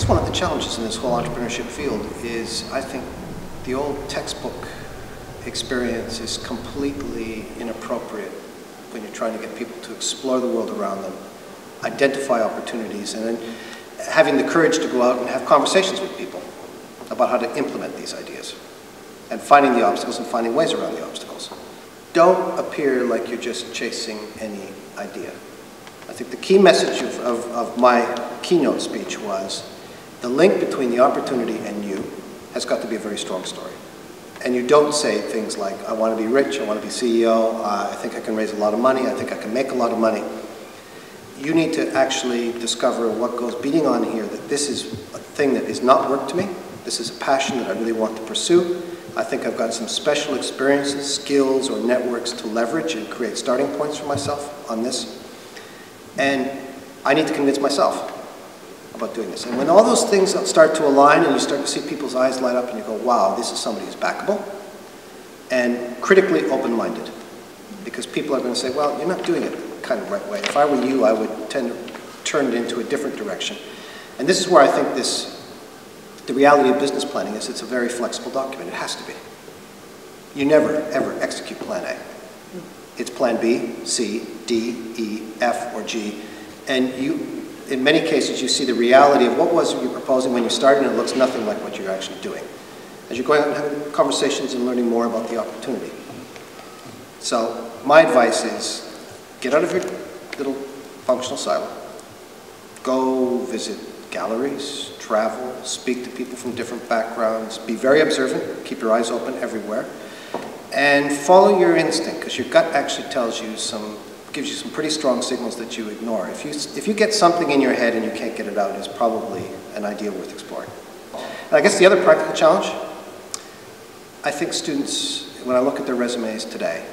guess one of the challenges in this whole entrepreneurship field is, I think, the old textbook experience is completely inappropriate when you're trying to get people to explore the world around them, identify opportunities, and then having the courage to go out and have conversations with people about how to implement these ideas, and finding the obstacles and finding ways around the obstacles. Don't appear like you're just chasing any idea. I think the key message of my keynote speech was the link between the opportunity and you has got to be a very strong story. And you don't say things like, I want to be rich, I want to be CEO, I think I can raise a lot of money, I think I can make a lot of money. You need to actually discover what goes beating on here, that this is a thing that is not work to me, this is a passion that I really want to pursue. I think I've got some special experiences, skills, or networks to leverage and create starting points for myself on this. And I need to convince myself about doing this. And when all those things start to align and you start to see people's eyes light up and you go, wow, this is somebody who's backable and critically open-minded. Because people are going to say, well, you're not doing it the kind of right way. If I were you, I would tend to turn it into a different direction. And this is where I think the reality of business planning is it's a very flexible document. It has to be. You never, ever execute plan A. It's plan B, C, D, E, F, or G. And you, in many cases, you see the reality of what was you proposing when you started, and it looks nothing like what you're actually doing. As you're going out and having conversations and learning more about the opportunity. So my advice is get out of your little functional silo. Go visit galleries, travel, speak to people from different backgrounds, be very observant, keep your eyes open everywhere, and follow your instinct, because your gut actually tells you gives you some pretty strong signals that you ignore. If you get something in your head and you can't get it out, it's probably an idea worth exploring. And I guess the other practical challenge, I think students, when I look at their resumes today,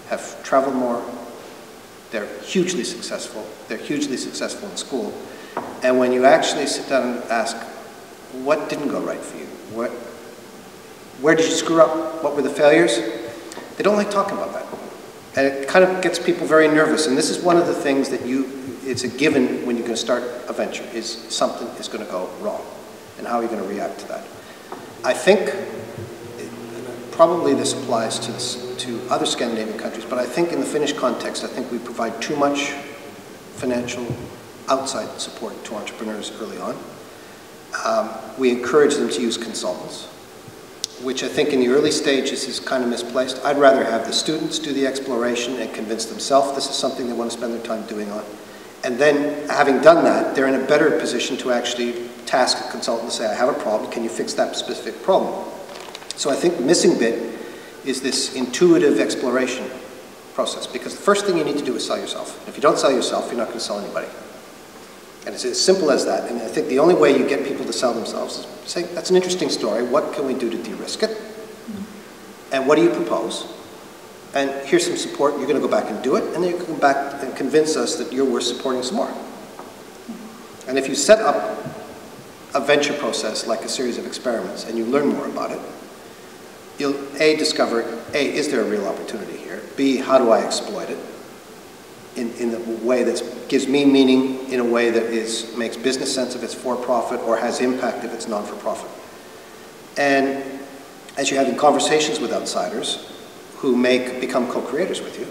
have traveled more, they're hugely successful in school, and when you actually sit down and ask, what didn't go right for you? Where did you screw up? What were the failures? They don't like talking about that. And it kind of gets people very nervous. And this is one of the things that it's a given when you're going to start a venture, is something is going to go wrong. And how are you going to react to that? I think, probably this applies to other Scandinavian countries, but I think in the Finnish context, I think we provide too much financial outside support to entrepreneurs early on. We encourage them to use consultants, which I think in the early stages is kind of misplaced. I'd rather have the students do the exploration and convince themselves this is something they want to spend their time doing on. And then, having done that, they're in a better position to actually task a consultant and say, I have a problem, can you fix that specific problem? So I think the missing bit is this intuitive exploration process, because the first thing you need to do is sell yourself. If you don't sell yourself, you're not going to sell anybody. And it's as simple as that. And I think the only way you get people to sell themselves is say, that's an interesting story. What can we do to de-risk it? And what do you propose? And here's some support. You're going to go back and do it. And then you can come back and convince us that you're worth supporting some more. And if you set up a venture process like a series of experiments and you learn more about it, you'll A, discover, A, is there a real opportunity here? B, how do I exploit it? In a way that gives me meaning, in a way that makes business sense if it's for-profit, or has impact if it's non-for-profit. And as you're having conversations with outsiders who become co-creators with you,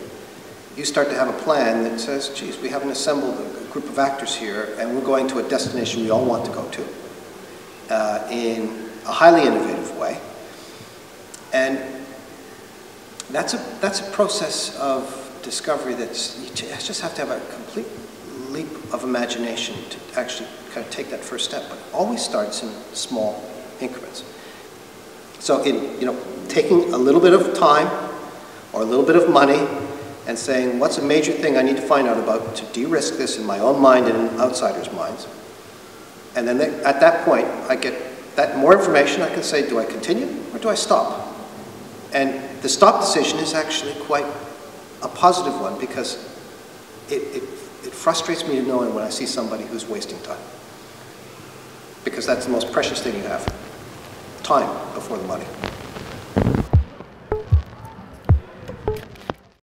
you start to have a plan that says, geez, we haven't assembled a group of actors here, and we're going to a destination we all want to go to in a highly innovative way. And that's a process of discovery you just have to have a complete leap of imagination to actually kind of take that first step, but it always starts in small increments. So taking a little bit of time or a little bit of money and saying, what's a major thing I need to find out about to de-risk this in my own mind and in outsiders' minds? And then at that point, I get that more information. I can say, do I continue or do I stop? And the stop decision is actually quite a positive one, because it frustrates me to know when I see somebody who's wasting time. Because that's the most precious thing you have. Time before the money.